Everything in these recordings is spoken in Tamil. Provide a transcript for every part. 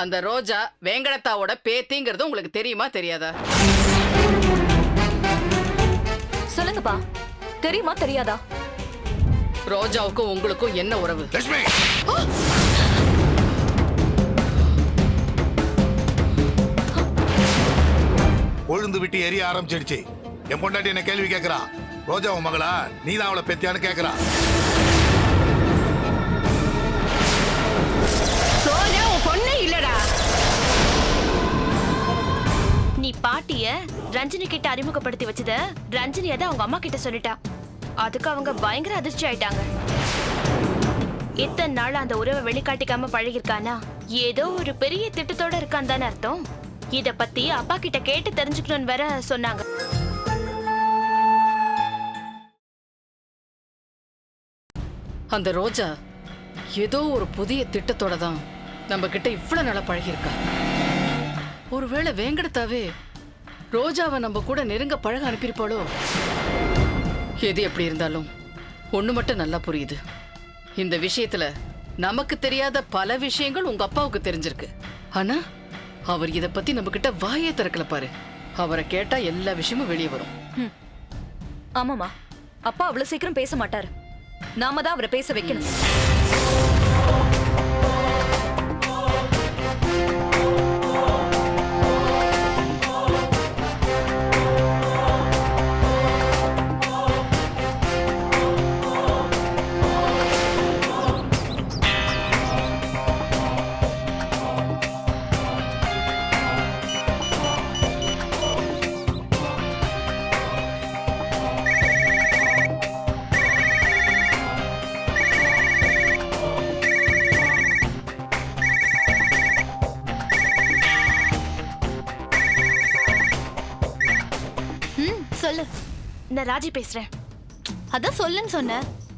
அந்த ரோஜா வேங்கடத்தாவோட பேத்திங்கிறது உங்களுக்கு தெரியுமா தெரியாதா? சொல்லுங்கப்பா, தெரியுமா தெரியாதா? ரோஜாவுக்கும் உங்களுக்கும் என்ன உறவு? லட்சுமி, கொழுந்து விட்டு எரிய ஆரம்பிச்சிடுச்சு. என் பொண்டாட்டி என்ன கேள்வி கேட்கிறா. ரோஜா உன் மகளா, நீ தான் அவளை பெத்தியான்னு கேட்கிறா. ரோஜா உன் பொண்ணே இல்லடா. நீ பாட்டிய ரஞ்சினி கிட்ட அறிமுகப்படுத்தி வச்சத ரஞ்சினி அதை அவங்க அம்மா கிட்ட சொல்லிட்டா. அதுக்கு அவங்க பயங்கர அதிர்ச்சி ஆயிட்டாங்க. இத்தனை நாள் அந்த உறவை வெளிக்காட்டிக்காம பழகிருக்கானா ஏதோ ஒரு பெரிய திட்டத்தோட இருக்கான் தானே அர்த்தம். இத பத்தி அப்பா கிட்ட கேட்டு தெரிஞ்சுக்கணும்னு வேற சொன்னாங்க. அந்த ரோஜா ஏதோ ஒரு புதிய திட்டத்தோட தான் நம்ம கிட்ட இவ்வளவு நாளா பழகிருக்கா. ஒருவேளை வேங்கடத்தாவே ரோஜாவை நம்ம கூட நெருங்க பழக அனுப்பியிருப்பாளோ? எது எப்படி இருந்தாலும் ஒண்ணு மட்டும் நல்லா புரியுது. இந்த விஷயத்துல நமக்கு தெரியாத பல விஷயங்கள் உங்க அப்பாவுக்கு தெரிஞ்சிருக்கு. ஆனா அவர் இத பத்தி நம்ம கிட்ட வாயே திறக்கல பாரு. அவரை கேட்டா எல்லா விஷயமும் வெளியே வரும். ஆமாமா, அப்பா அவ்வளவு சீக்கிரம் பேச மாட்டாரு. நாம தான் அவரை பேச வைக்கணும். சொல்லு. நான் ராஜி பேசுறேன். அதான் சொல்லுன்னு சொன்ன.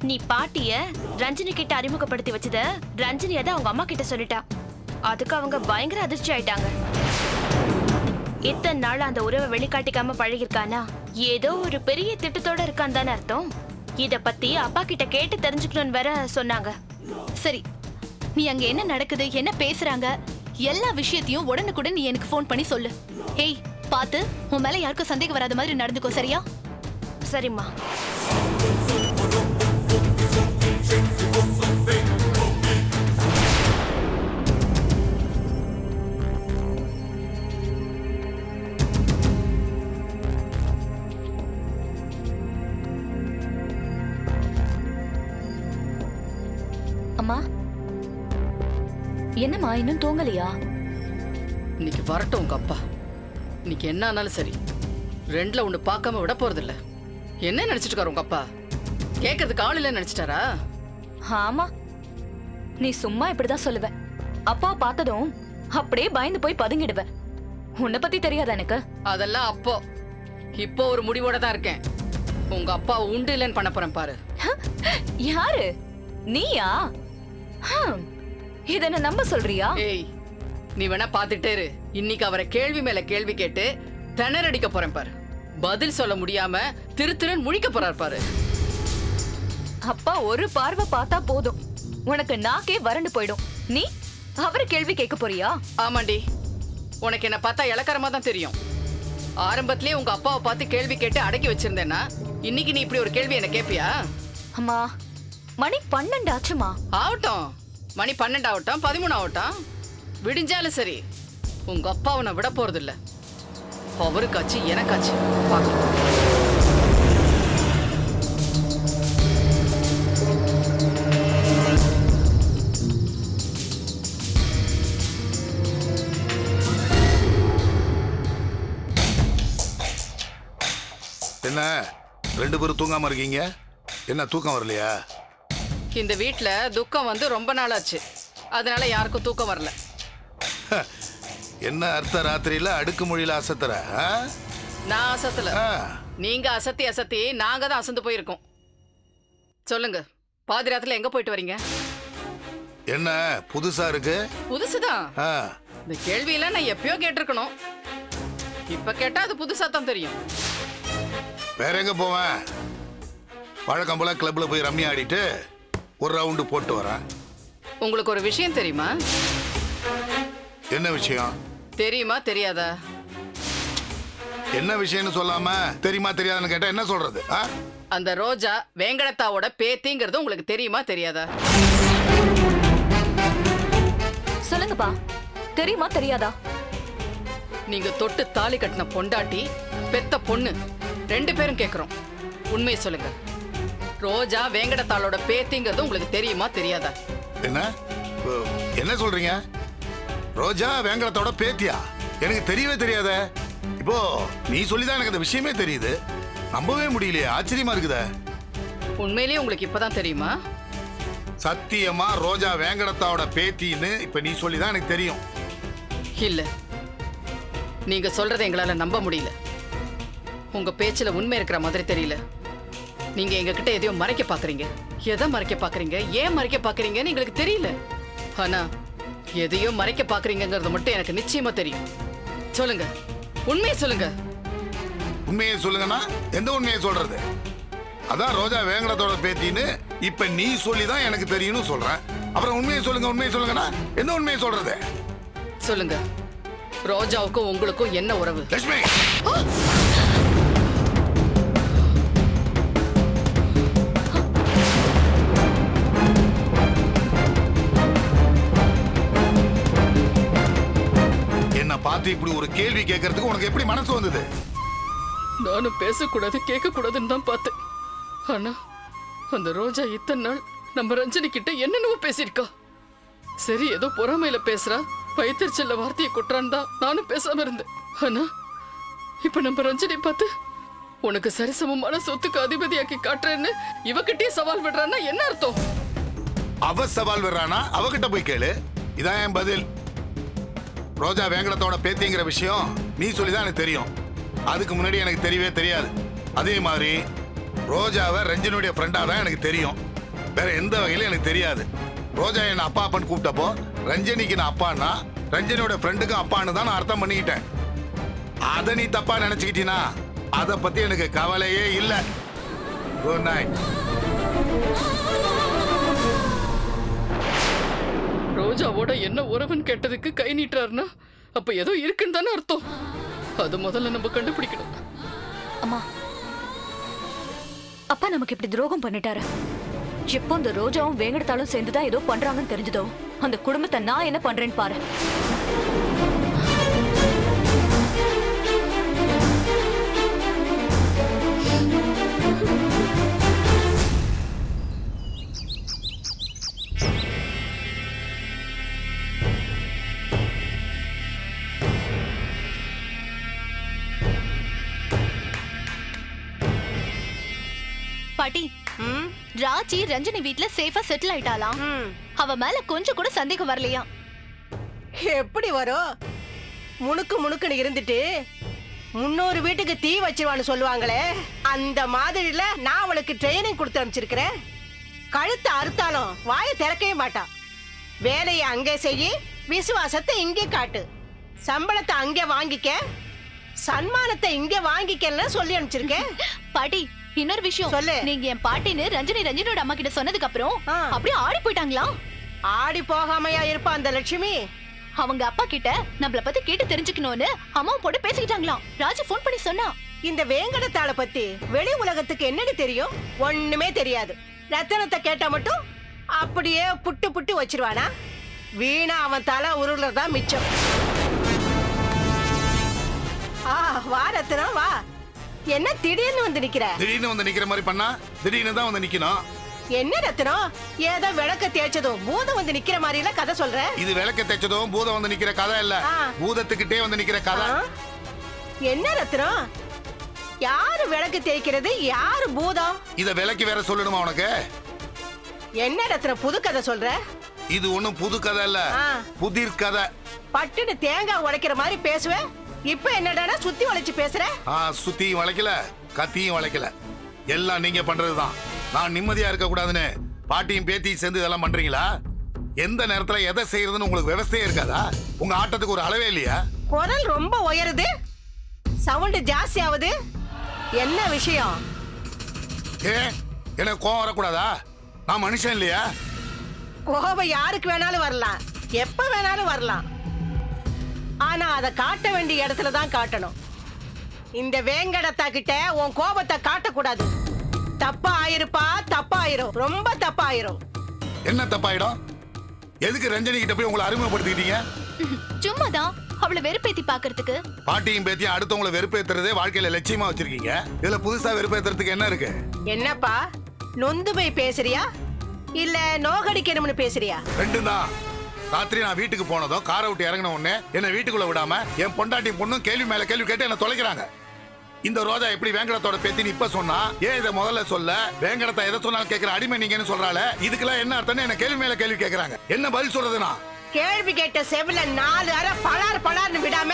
நீ பாட்டிய ரஞ்சினி கிட்ட அறிமுகப்படுத்தி வச்சத ரஞ்சினி அதை அவங்க அம்மா கிட்ட சொல்லிட்டா. அதுக்கு அவங்க பயங்கர அதிர்ச்சி ஆயிட்டாங்க. இத்தனை நாள் அந்த உறவை வெளிக்காட்டிக்காம பழகிருக்கானா ஏதோ ஒரு பெரிய திட்டத்தோட இருக்கான் தானே அர்த்தம். இத பத்தி அப்பா கிட்ட கேட்டு தெரிஞ்சுக்கணும்னு வேற சொன்னாங்க. சரி, நீ அங்க என்ன நடக்குது, என்ன பேசுறாங்க, எல்லா விஷயத்தையும் உடனுக்குடன் நீ எனக்கு ஃபோன் பண்ணி சொல்லு. ஏய், பாத்து உன் மேல யாருக்கும் சந்தேகம் வராத மாதிரி நடந்துக்கோ, சரியா? சரிம்மா. அம்மா, என்னம்மா இன்னும் தூங்கலையா? இன்னைக்கு வரட்டும் உங்க அப்பா. இன்னைக்கு என்ன ஆனாலும் சரி, ரெண்டுல ஒண்ணு பார்க்காம விட போறதில்ல. என்ன நினைச்சிட்டு இருக்காரு உங்க அப்பா? கேட்கறதுக்கு ஆள் இல்லைன்னு நினைச்சிட்டாரா? ஆமா, நீ சும்மா இப்படிதான் சொல்லுவ. அப்பாவை பார்த்ததும் அப்படியே பயந்து போய் பதுங்கிடுவ. உன்னை பத்தி தெரியாதா எனக்கு? அதெல்லாம் அப்போ. இப்போ ஒரு முடிவோட தான் இருக்கேன். உங்க அப்பா உண்டு இல்லைன்னு பண்ண போறேன் பாரு. யாரு? நீயா? இத என்ன நம்ப சொல்றியா? ஏய், நீ வேணா பாத்துட்டே இரு. இன்னைக்கு அவரை கேள்வி மேல கேள்வி கேட்டு திணறடிக்க போறேன் பாரு. பதில் சொல்ல முடியாம திருன்னு முழிக்க போறார் பாரு. அப்பா ஒரு பார்வை பார்த்தா போதும், உனக்கு நாக்கே வறண்டு போயிடும். நீ அவரை கேள்வி கேட்க போறியா? ஆமாண்டி, உனக்கு என்ன பார்த்தா இளக்காரமா தான் தெரியும். ஆரம்பத்திலேயே உங்க அப்பாவை பார்த்து கேள்வி கேட்டு அடக்கி வச்சிருந்தேன்னா இன்னைக்கு நீ இப்படி ஒரு கேள்வி என்ன கேட்பியா? அம்மா, மணி 12 ஆச்சுமா. ஆகட்டும், மணி 12 ஆகட்டும், 13 ஆகட்டும், விடிஞ்சாலும் சரி உங்க அப்பாவை நான் விட போறது இல்ல. அவருக்காச்சு எனக்காச்சு பார்க்கலாம். என்ன ரெண்டு பேரும் தூங்காம இருக்கீங்க? என்ன தூக்கம் வரலையா? இந்த வீட்ல துக்கம் வந்து ரொம்ப நாளாச்சு, அதனால யாருக்கும் தூக்கம் வரல. என்ன அர்த்த ராத்திரியில அடுக்கு மொழியில அசத்துற? நான் அசத்தல, நீங்க அசத்தி அசத்தி நாங்க தான் அசந்து போயிருக்கோம். சொல்லுங்க, பாதி ராத்திரில எங்க போயிட்டு வரீங்க? என்ன புதுசா இருக்கு? புதுசுதான். இந்த கேள்வியெல்லாம் நான் எப்பயோ கேட்டிருக்கணும். இப்ப கேட்டா அது புதுசா தான் தெரியும். வேற எங்க போவேன்? வழக்கம் போல கிளப்ல போய் ரம்மி ஆடிட்டு ஒரு ரவுண்டு போட்டு வரேன். உங்களுக்கு ஒரு விஷயம் தெரியுமா? என்ன விஷயம்? தெரியுமா தெரியாதா? என்ன விஷயம்னு சொல்லாம தெரியுமா தெரியாதுன்னு கேட்டா என்ன சொல்றது? அந்த ரோஜா வேங்கடத்தாவோட பேத்திங்கிறது உங்களுக்கு தெரியுமா தெரியாதா? சொல்லுங்கப்பா, தெரியுமா தெரியாதா? நீங்க தொட்டு தாலி கட்டின பொண்டாட்டி பெத்த பொண்ணு 2 பேரும் கேக்குறோம். உண்மையை சொல்லுங்க. ரோஜா வேங்கடத்தாளோட பேத்திங்கிறது உங்களுக்கு தெரியுமா தெரியாதா? என்ன என்ன சொல்றீங்க? ரோஜா வேங்கடத்தோட பேத்தியா? எனக்கு தெரியவே தெரியாத. இப்போ நீ சொல்லிதான் எனக்கு அந்த விஷயமே தெரியுது. நம்பவே முடியலையே, ஆச்சரியமா இருக்குதே. உண்மையிலேயே உங்களுக்கு இப்பதான் தெரியுமா? சத்தியமா ரோஜா வேங்கடத்தாவோட பேத்தின்னு இப்ப நீ சொல்லிதான் எனக்கு தெரியும். இல்ல, நீங்க சொல்றதை எங்களால நம்ப முடியல. உங்க பேச்சுல உண்மை இருக்கிற மாதிரி தெரியல. நீங்க எங்க கிட்ட எதையோ மறைக்க பாக்குறீங்க. எதை மறைக்க பாக்குறீங்க, ஏன் மறைக்க பாக்குறீங்கன்னு எங்களுக்கு தெரியல. ஆனா எதையோ மறைக்க பாக்குறீங்கிறது மட்டும் எனக்கு நிச்சயமா தெரியும். சொல்லுங்க, உண்மையை சொல்லுங்க. உண்மையை சொல்லுங்கன்னா எந்த உண்மையை சொல்றது? அதான் ரோஜா வேங்கடத்தோட பேத்தின்னு இப்ப நீ சொல்லிதான் எனக்கு தெரியும்னு சொல்றேன். அப்புறம் உண்மையை சொல்லுங்க, உண்மையை சொல்லுங்கன்னா எந்த உண்மையை சொல்றது? சொல்லுங்க, ரோஜாவுக்கும் உங்களுக்கும் என்ன உறவு? லட்சுமி, என்ன பார்த்து இப்படி ஒரு கேள்வி கேட்கறதுக்கு உனக்கு எப்படி மனசு வந்தது? நானும் பேசக்கூடாது கேட்க கூடாதுன்னு தான் பார்த்தேன். ஆனா அந்த ரோஜா இத்தனை நாள் நம்ம ரஞ்சனி கிட்ட என்னென்னவோ பேசியிருக்கா. சரி, ஏதோ பொறாமையில பேசுறா, வயிற்றுச்சல்ல வார்த்தையை கொட்டுறான்னு தான் நானும் பேசாம இருந்தேன். ஆனா இப்ப நம்ம ரஞ்சனி பார்த்து உனக்கு சரிசமமான சொத்துக்கு அதிபதியாக்கி காட்டுறேன்னு இவகிட்டயே சவால் விடுறான்னா என்ன அர்த்தம்? அவ சவால் விடுறானா? அவகிட்ட போய் கேளு. இதான் என் பதில். ரோஜா வேங்கடத்தோட பேத்திங்கிற விஷயம் நீ சொல்லிதான் எனக்கு தெரியும். அதுக்கு முன்னாடி எனக்கு தெரியவே தெரியாது. அதே மாதிரி ரோஜாவை ரஞ்சனுடைய ஃப்ரெண்டா தான் எனக்கு தெரியும். வேற எந்த வகையிலும் எனக்கு தெரியாது. ரோஜா என்ன அப்பா அப்பான்னு கூப்பிட்டப்போ ரஞ்சனிக்கு நான் அப்பான்னா ரஞ்சனியோட ஃப்ரெண்டுக்கும் அப்பான்னு தான் நான் அர்த்தம் பண்ணிக்கிட்டேன். அதை நீ தப்பா நினைச்சுக்கிட்டீனா அதை பத்தி எனக்கு கவலையே இல்லை. Good night. ரோஜாவோட என்ன உறவுன்னு கேட்டதுக்கு கை நீட்டுறாருன்னா அப்ப ஏதோ இருக்குன்னு தானே அர்த்தம். அது முதல்ல நம்ம கண்டுபிடிக்கணும். அம்மா, அப்பா நமக்கு இப்படி துரோகம் பண்ணிட்டாரு. எப்போ இந்த ரோஜாவும் வேங்கடத்தாலும் சேர்ந்துதான் ஏதோ பண்றாங்கன்னு தெரிஞ்சதோ அந்த குடும்பத்தை நான் என்ன பண்றேன்னு பாரு. பாட்டி, ராஜி ரஞ்சனி வீட்ல சேஃபா செட்டில் ஆயிட்டாலாம். அவ மேல கொஞ்சம் கூட சந்தேகம் வரலையா? எப்படி வரும்? முணுக்கு முணுக்குன்னு இருந்துட்டு 300 வீட்டுக்கு தீ வச்சிருவான்னு சொல்லுவாங்களே, அந்த மாதிரில நான் அவளுக்கு ட்ரைனிங் கொடுத்து அனுப்பிச்சிருக்கிறேன். கழுத்தை அறுத்தாலும் வாயை திறக்கவே மாட்டான். வேலையை அங்கே செய்யி, விசுவாசத்தை இங்கே காட்டு, சம்பளத்தை அங்கே வாங்கிக்க, சன்மானத்தை இங்கே வாங்கிக்கன்னு சொல்லி அனுப்பிச்சிருக்கேன். பாட்டி, இன்னொரு விஷயம் சொல்லு. நீங்க என் பாட்டின்னு ரஞ்சனியோட அம்மா கிட்ட சொன்னதுக்கு அப்புறம் அப்படியே ஆடி போயிட்டாங்களா? ஆடி போகாமையா இருப்பா அந்த லட்சுமி? அவங்க அப்பா கிட்ட நம்மள பத்தி கேட்டு தெரிஞ்சுக்கணும்னு அம்மா போட்டு பேசிக்கிட்டாங்களாம். ராஜி போன் பண்ணி சொன்னா. இந்த வேங்கடத்தாளை பத்தி வெளி உலகத்துக்கு என்னடி தெரியும்? ஒண்ணுமே தெரியாது. ரத்தனத்தை கேட்டா மட்டும் அப்படியே புட்டு புட்டு வச்சிருவானா? வீணா அவன் தலை உருளதான் மிச்சம். வா ரத்தனம் வா. என்ன திடீர்னு வந்து நிக்கிற? திடீர்னு வந்து நிக்கிற மாதிரி பண்ணா திடீர்னு தான் வந்து நிக்கணும். என்ன ரத்தனம், ஏதோ விளக்க தேய்ச்சதும் பூதம் வந்து நிக்கிற மாதிரி எல்லாம் கதை சொல்ற? இது விளக்க தேய்ச்சதும் பூதம் வந்து நிக்கிற கதை இல்ல, பூதத்துக்கிட்டே வந்து நிக்கிற கதை. என்ன ரத்தனம், யாரு விளக்கு தேய்க்கிறது, யாரு பூதம்? இத விளக்கி வேற சொல்லணுமா உனக்கு? என்ன ரத்தனம் புது கதை சொல்ற? இது ஒண்ணும் புது கதை இல்ல, புதிர் கதை. பட்டுன்னு தேங்காய் உடைக்கிற மாதிரி பேசுவேன். இப்ப என்னடா சுத்தி வளைச்சு பேசுற? சுத்தியும் வளைக்கல, கத்தியும் வளைக்கல, எல்லாம் நீங்க பண்றதுதான். நான் நிம்மதியா இருக்க கூடாதுன்னு பாட்டியும் பேத்தியும் சேர்ந்து இதெல்லாம் பண்றீங்களா? எந்த நேரத்துல எதை செய்யறதுன்னு உங்களுக்கு விவசாயே இருக்காதா? உங்க ஆட்டத்துக்கு ஒரு அளவே இல்லையா? குரல் ரொம்ப உயருது, சவுண்ட் ஜாஸ்தி ஆகுது. என்ன விஷயம்? எனக்கு கோவம் வரக்கூடாதா? நான் மனுஷன் இல்லையா? கோபம் யாருக்கு வேணாலும் வரலாம், எப்ப வேணாலும் வரலாம். ஆனா அதை காட்ட வேண்டிய இடத்துல தான் காட்டணும். இந்த வேங்கடத்தா கிட்ட உன் கோபத்தை காட்டக்கூடாது. தப்பா ஆயிருப்பா, தப்பாயிரும், ரொம்ப தப்பாயிரும். என்ன தப்பாயிடும்? எதுக்கு ரஞ்சனி கிட்ட போய் உங்களை அறிமுகப்படுத்திக்கிட்டீங்க? சும்மாதான் அவளை வெறுப்பேத்தி பாக்குறதுக்கு. பாட்டியும் பேத்தியும் அடுத்தவங்களை வெறுப்பேத்துறதே வாழ்க்கையில லட்சியமா வச்சிருக்கீங்க. இதுல புதுசா வெறுப்பேத்துறதுக்கு என்ன இருக்கு? என்னப்பா நொந்து போய் பேசுறியா இல்ல நோகடிக்கணும்னு பேசுறியா? ரெண்டும் தான். ராத்திரி நான் வீட்டுக்கு போனதும் காரை விட்டு இறங்கின உடனே என்ன வீட்டுக்குள்ள விடாம என் பொண்டாட்டி பொண்ணும் கேள்வி மேல கேள்வி கேட்டு என்ன தொலைக்கிறாங்க. இந்த ரோஜா எப்படி வேங்கடத்தோட பேத்தின்னு இப்ப சொன்னா, ஏன் இதை முதல்ல சொல்ல? வேங்கடத்தை எதை சொன்னாலும் கேட்கிற அடிமை நீங்கன்னு சொல்றால, இதுக்கெல்லாம் என்ன அர்த்தம்னு என்ன கேள்வி மேல கேள்வி கேட்கறாங்க. என்ன பதில் சொல்றதுனா? கேள்வி கேட்ட செவில 4 அரை பலார்னு விடாம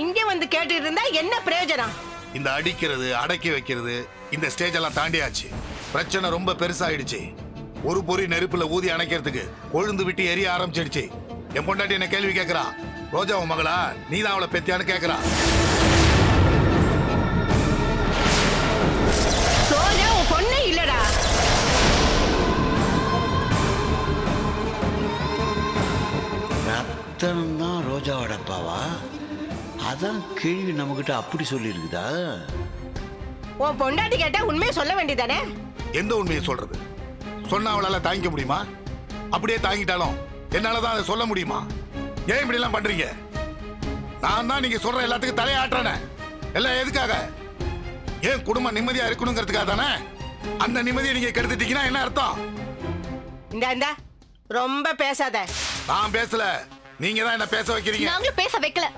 இங்க வந்து கேட்டுட்டு இருந்தா என்ன பிரயோஜனம்? இந்த அடிக்கிறது அடக்கி வைக்கிறது இந்த ஸ்டேஜ் எல்லாம் தாண்டியாச்சு. பிரச்சனை ரொம்ப பெருசாயிடுச்சு. ஒரு பொறி நெருப்புல ஊதி அணைக்கிறதுக்கு கொழுந்து விட்டு எரிய ஆரம்பிச்சிடுச்சு. என் பொண்டாட்டி என்ன கேள்வி கேட்கறா, ரோஜா உன் மகளா, நீதான் அவளை பெத்தியான்னு கேட்கறா. ரோஜா உன் பொண்ணே இல்லடா. ரத்தனம் தான் ரோஜாவோட அப்பாவா? அதான் கேள்வி நம்மகிட்ட அப்படி சொல்லியிருக்குதா? உன் பொண்டாட்டி கேட்டா உண்மையை சொல்ல வேண்டியதானே? எந்த உண்மையை சொல்றது? சொன்னா அவளால தாங்கிக்க முடியுமா? அப்படியே தாங்கிட்டாலும் என்னாலதான் அதை சொல்ல முடியுமா? ஏன் இப்படி எல்லாம் பண்றீங்க? நான் தான் நீங்க சொல்ற எல்லாத்துக்கும் தலையாட்டுறேன். எல்லாம் எதுக்காக? ஏன் குடும்பம் நிம்மதியா இருக்கணுங்கிறதுக்காக தானே. அந்த நிம்மதியை நீங்க கெடுத்துட்டீங்கன்னா என்ன அர்த்தம்? இந்த ரொம்ப பேசாத. நான் பேசல, நீங்க தான் என்ன பேச வைக்கிறீங்க. நாங்களும் பேச வைக்கல.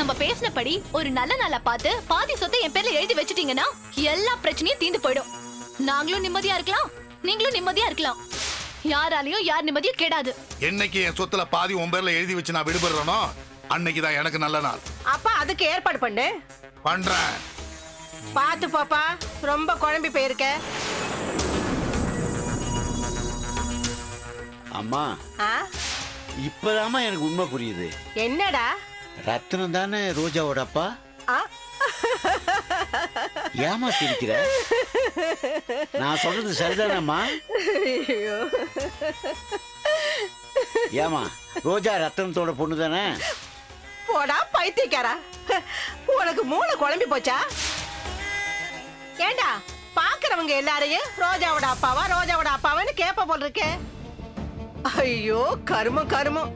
நம்ம பேசினபடி ஒரு நல்ல நாளா பார்த்து பாதி சொத்தை என் பேர்ல எழுதி வச்சிட்டீங்கன்னா எல்லா பிரச்சனையும் தீந்து போயிடும். நாங்களும் நிம்மதியா இருக்கலாம், நீங்களும் நிம்மதியா இருக்கலாம். யாராலையும் யார் நிம்மதியும் கெடாது. என்னைக்கு என் சொத்துல பாதி உன் பேர்ல எழுதி வச்சு நான் விடுபடுறேனோ அன்னைக்குதான் எனக்கு நல்ல நாள். அப்பா அதுக்கு ஏற்பாடு பண்ணு. பண்றேன். பாத்து பாப்பா, ரொம்ப குழம்பி போயிருக்க. அம்மா, ஆ? இப்பதாம்மா எனக்கு உண்மை புரியுது. என்னடா? ரத்னம் தானே ரோஜாவோட அப்பா? ஆ? ஏமா சிரிக்கிற? நான் சொல்றது சரிதானம்மா? ஐயோ. ஏமா ரோஜா ரத்னத்தோட பொண்ணு தானே? போடா பைத்தியக்காரா, உனக்கு மூளை குழம்பி போச்சா? ஏண்டா பாக்குறவங்க எல்லாரையும் ரோஜாவோட அப்பாவான்னு கேப்ப போல் இருக்கே. ஐயோ கருமம் கருமம்.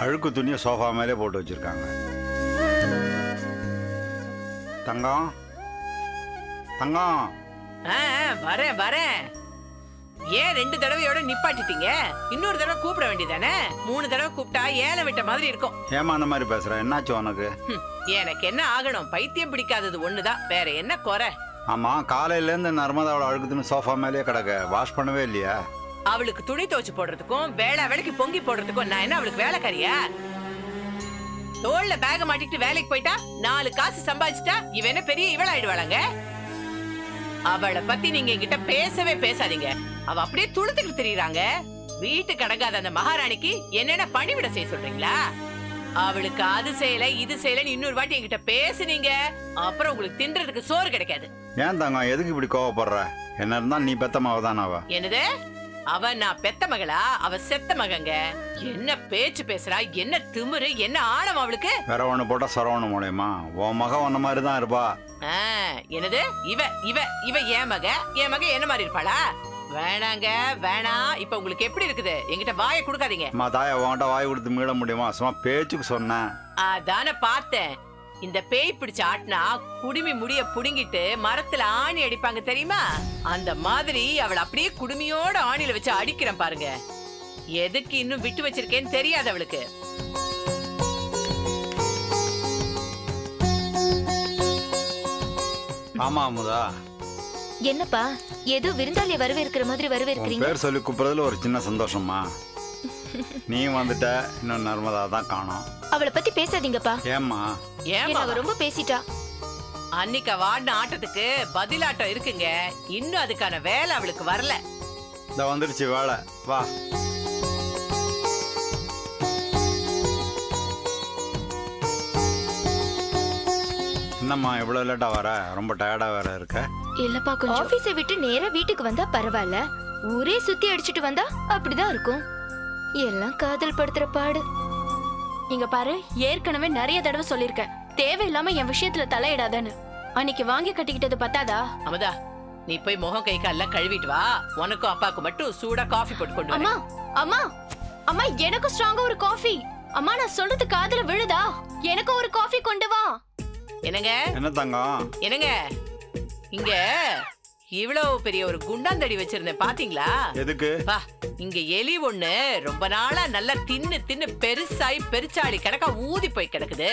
அழுக்கு துணியை சோஃபா மேலே போட்டு வச்சிருக்காங்க. தங்கம் தங்கம். வரேன் வரேன். ஏன் 2 தடவையோட நிப்பாட்டிட்டீங்க? இன்னொரு தடவை கூப்பிட வேண்டியதானே? 3 தடவை கூப்பிட்டா ஏல விட்ட மாதிரி இருக்கும். ஏமா அந்த மாதிரி பேசுற? என்னாச்சு உனக்கு? எனக்கு என்ன ஆகணும்? பைத்தியம் பிடிக்காதது ஒண்ணுதான், வேற என்ன குறை? ஆமா, காலையிலேருந்து நர்மதாவோட அழுக்கு துணி சோஃபா மேலேயே கிடக்க, வாஷ் பண்ணவே இல்லையா? அவளுக்கு துணி துவச்சு போடுறதுக்கும் வேலைக்கு பொங்கி போடுறதுக்கும் நான் என்ன அவளுக்கு வேலைக்காரியா? தோல்ல பேக மாட்டிட்டு வேலைக்கு போயிட்டா 4 காசு சம்பாதிச்சுட்டா இவ என்ன பெரிய இவளாயிடுவாளாங்க? அவளை பத்தி நீங்க என்கிட்ட பேசவே பேசாதீங்க. அவ அப்படியே துளுத்துக்கிட்டு தெரியுறாங்க. வீட்டுக்கு அடங்காத அந்த மகாராணிக்கு என்னென்ன பணிவிட செய்ய சொல்றீங்களா? அவளுக்கு அது செய்யல இது செய்யலன்னு இன்னொரு வாட்டி என்கிட்ட பேசுனீங்க, அப்புறம் உங்களுக்கு தின்றதுக்கு சோறு கிடைக்காது. ஏன் தங்கம் எதுக்கு இப்படி கோவப்படுற? என்ன இருந்தா நீ பெத்த மாவதான் அவ. என்னது? அவ நான் பெத்த மகளா? அவ செத்த மகங்க. என்ன பேச்சு பேசுறா? என்ன திமிரு, என்ன ஆணம் அவளுக்கு? வேற ஒண்ணு போட்டா சரவண மூலியமா உன் மக ஒன்ன மாதிரி தான் இருப்பா. என்னது? இவ இவ இவ என் மக என்ன மாதிரி இருப்பாளா? வேணாங்க வேணாம். இப்ப உங்களுக்கு எப்படி இருக்குது? என்கிட்ட வாயை கொடுக்காதீங்க. அம்மா தாயா, உன்கிட்ட வாய் கொடுத்து மீள முடியுமா? சும்மா பேச்சுக்கு சொன்னேன். அதான பார்த்தேன். இந்த பேய் பிடிச்ச ஆட்டினா குடுமி முடிய புடுங்கிட்டு மரத்துல ஆணி அடிப்பாங்க தெரியுமா? அந்த மாதிரி அவளை அப்படியே குடுமியோட ஆணில வச்சு அடிக்கிறேன் பாருங்க. எதுக்கு இன்னும் விட்டு வச்சிருக்கேன்னு தெரியாது அவளுக்கு. ஆமா அமுதா. என்னப்பா ஏதோ விருந்தாளிய வரவேற்கிற மாதிரி வரவேற்கிறீங்க? பேர் சொல்லி கூப்பிடுறதுல ஒரு சின்ன சந்தோஷமா. நீ வந்துட்ட, இன்னும் நர்மதா தான் காணோம். அவளை பத்தி பேசாதீங்கப்பா. ஏம்மா? அவ ரொம்ப பேசிட்டா. அன்னைக்கு வாடின ஆட்டத்துக்கு பதிலாட்டம் இருக்குங்க. இன்னும் அதுக்கான வேலை அவளுக்கு வரல. இந்த வந்துருச்சு வேலை, வா. என்னம்மா இவ்வளோ லேட்டா வர? ரொம்ப டயர்டா வேற இருக்க. இல்லப்பா கொஞ்சம் ஆபீஸை விட்டு நேரா வீட்டுக்கு வந்தா பரவாயில்ல, ஊரே சுத்தி அடிச்சிட்டு வந்தா அப்படிதான் இருக்கும். எல்லாம் காதல் படுத்துற பாடு. இங்க பாரு, ஏற்கனவே நிறைய தடவை சொல்லிருக்கேன், தேவையில்லாம என் விஷயத்துல தலையிடாதன்னு. அன்னைக்கு வாங்கி கட்டிக்கிட்டது பத்தாதா? அமுதா, நீ போய் முகம் கை கால்லாம் கழுவிட்டு வா. உனக்கும் அப்பாவுக்கு மட்டும் சூடா காஃபி போட்டு கொண்டு அம்மா வரேன். அம்மா அம்மா, எனக்கும் ஸ்ட்ராங்கா ஒரு காஃபி. அம்மா, நான் சொல்றது காதுல விழுதா? எனக்கும் ஒரு காஃபி கொண்டு வா. என்னங்க என்ன தங்கம்? என்னங்க, இங்க இவ்வளவு பெரிய ஒரு குண்டாந்தடி வச்சிருந்தேன் பாத்தீங்களா? எதுக்கு? பா, இங்க எலி ஒண்ணு ரொம்ப நாளா நல்லா தின்னு தின்னு பெருசாயி பெருச்சாளி கணக்கா ஊதி போய் கிடக்குது.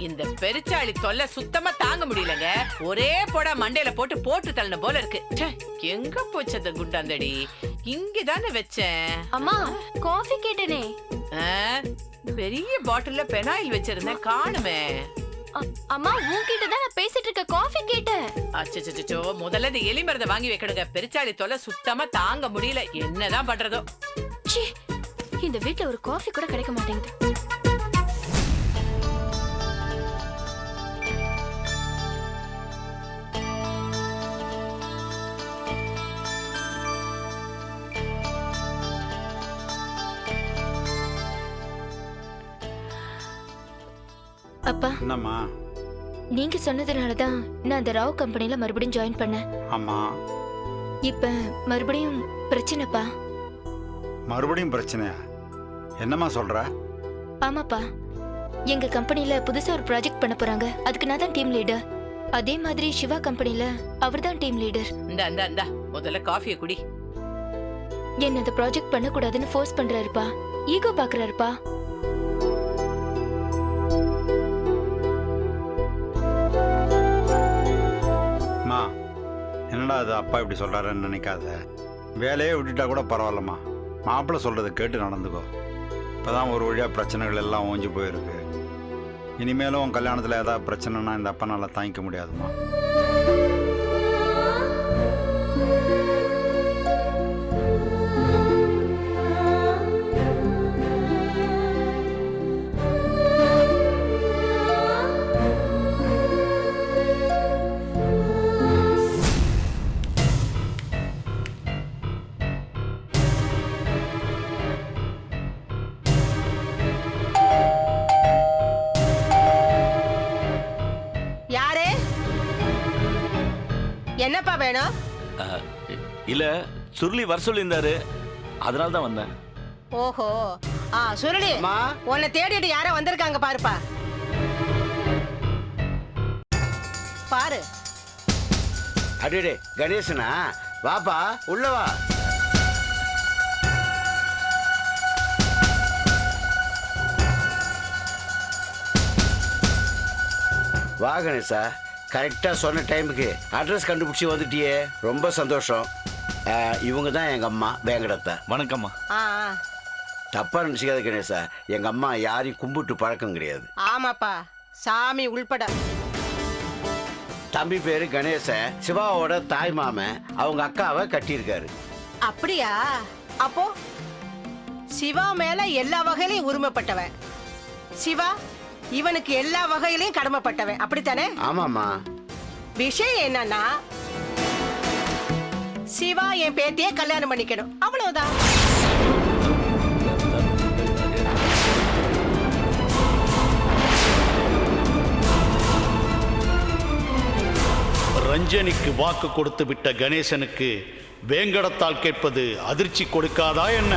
இந்த பெருச்சாளி தொல்லை சுத்தமா தாங்க முடியலங்க. ஒரே போடா மண்டையில போட்டு தள்ளின போல இருக்கு. ச்சே, எங்க போச்சு அந்த குண்டாந்தடி? இங்கதானே வச்சேன். அம்மா, காஃபி கேட்டனே. ஆ, பெரிய பாட்டில்ல பெனாயில் வச்சிருந்தேன், காணுமே. அம்மா, உன்கிட்ட தான் நான் பேசிட்டு இருக்க. காஃபி கேட்டேன். அச்சச்சோ, முதல்ல இந்த எலி மருந்தை வாங்கி வைக்கணுங்க. பெருச்சாளி தொல்லை சுத்தமா தாங்க முடியல. என்னதான் பண்றதோ? ச்சீ, இந்த வீட்ல ஒரு காஃபி கூட கிடைக்க மாட்டேங்குது. அப்பா, என்னம்மா? நீங்க சொன்னதுனால தான் நான் அந்த ராவ் கம்பெனில மறுபடியும் ஜாயின் பண்ணேன். ஆமா, இப்ப மறுபடியும் பிரச்சனைப்பா. மறுபடியும் பிரச்சனையா? என்னம்மா சொல்ற? ஆமாப்பா, எங்க கம்பெனில புதுசா ஒரு ப்ராஜெக்ட் பண்ண போறாங்க. அதுக்கு நான் தான் டீம் லீடர். அதே மாதிரி சிவா கம்பெனில அவர்தான் டீம் லீடர். இந்த முதல்ல காஃபியை குடி. என்ன அந்த ப்ராஜெக்ட் பண்ண கூடாதுன்னு ஃபோர்ஸ் பண்றாருப்பா. ஈகோ பாக்குறாருப்பா. என்னடா அது அப்பா இப்படி சொல்கிறாருன்னு நினைக்காத. வேலையே விட்டுட்டா கூட பரவாயில்லம்மா, மாப்பிள்ளை சொல்கிறத கேட்டு நடந்துக்கோ. இப்போ தான் ஒரு வழியாக பிரச்சனைகள் எல்லாம் ஓஞ்சி போயிருக்கு. இனிமேலும் உன் கல்யாணத்தில் ஏதாவது பிரச்சனைனா இந்த அப்பனால் தாங்கிக்க முடியாதுமா. என்னப்பா வேணும்? இல்ல, சுருளி வர சொல்லியிருந்தாரு, அதனால தான் வந்தேன். ஓஹோ, சுருளி, உன்னை தேடிட்டு யாரோ வந்திருக்காங்க பாருப்பா. பாரு. அடே கணேசனா, வாப்பா உள்ள வா. வா கணேசா, கரெக்டாக சொன்ன டைமுக்கு அட்ரஸ் கண்டுபிடிச்சி வந்துட்டியே, ரொம்ப சந்தோஷம். இவங்க தான் எங்கள் அம்மா வேங்கடத்தை. வணக்கம்மா. தப்பாக நினச்சிக்காத கணேசா, எங்கள் அம்மா யாரையும் கும்பிட்டு பழக்கம் கிடையாது. ஆமாப்பா, சாமி உள்பட. தம்பி பேரு கணேசன், சிவாவோட தாய் மாமன், அவங்க அக்காவை கட்டியிருக்காரு. அப்படியா? அப்போ சிவா மேல எல்லா வகையிலையும் உரிமைப்பட்டவன் சிவா, இவனுக்கு எல்லா வகையிலையும் கடமைப்பட்டவன், அப்படித்தானே? ஆமாம்மா. விஷயம் என்னன்னா, சிவா என் பேத்தியே கல்யாணம் பண்ணிக்கணும், அவ்வளவுதான். ரஞ்சனிக்கு வாக்கு கொடுத்து விட்ட கணேசனுக்கு வேங்கடத்தால் கேட்பது அதிர்ச்சி கொடுக்காதா என்ன?